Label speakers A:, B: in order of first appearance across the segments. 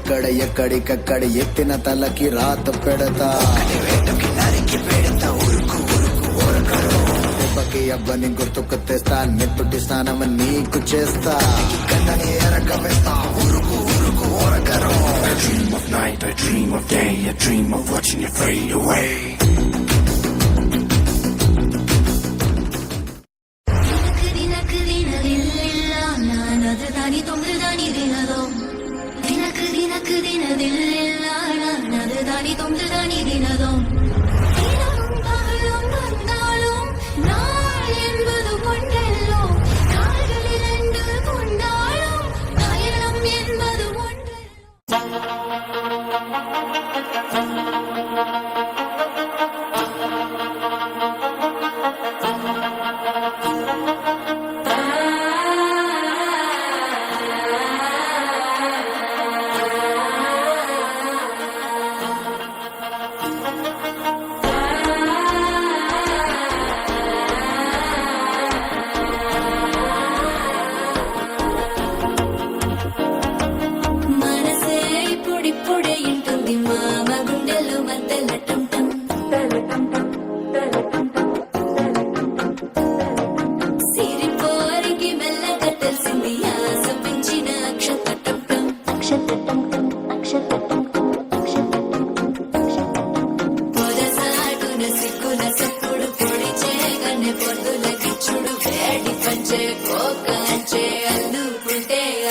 A: ఎక్కడ ఎక్కడికక్కడ ఎత్తిన తలకి రాత పెడతా దెబ్బకి అబ్బని గుర్తుకు తెస్తా నిప్పుటి స్నానం నీకు చేస్తా కన్నని ఎరక వేస్తా ఉరుకు ఉరుకు ఓరకరం
B: I dream of night, I dream of day, I dream of watching you fade away.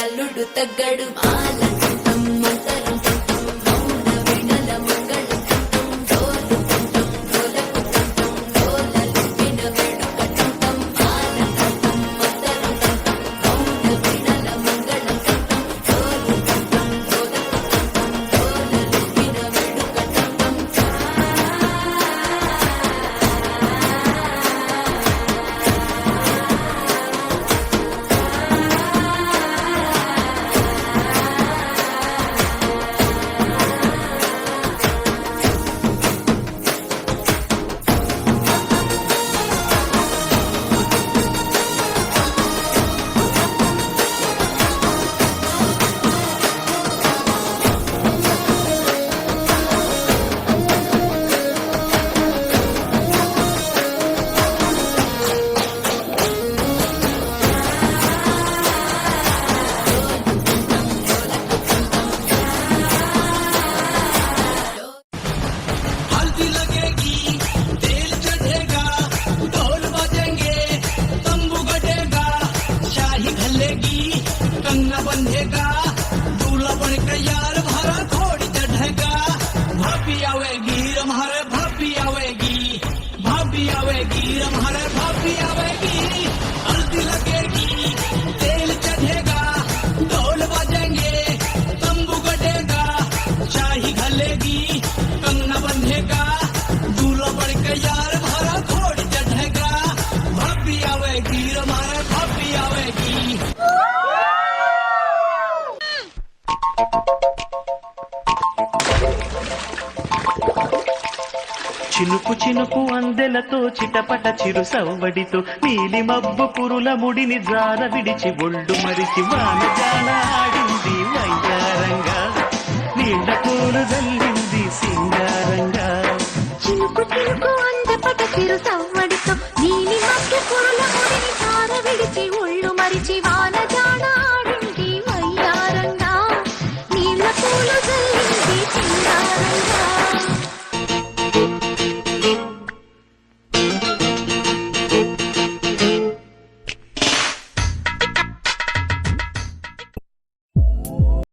C: అల్లుడు తగ్గడు
D: बंधेगा दूल्हा बन के यार भरा घोड़ी चढ़ेगा भाभी आवेगी हमारे भाभी आवेगी हमारे भाभी आवेगी हल्दी लगेगी तेल चढ़ेगा ढोल बजेंगे तंबू गड़ेगा शाही घलेगी कंगना बंधेगा दूल्हा बन के यार भरा घोड़ी चढ़ेगा भाभी आवेगी हमारे भाभी आवेगी।
E: చినుకు చినుకు అందెలతో చిటపట చిరు సవ్వడితో నీలి మబ్బు పురుల ముడిని జార విడిచి ఒళ్ళు మరిచి వానజాల ఆడింది వయ్యారంగా నీళ్ళ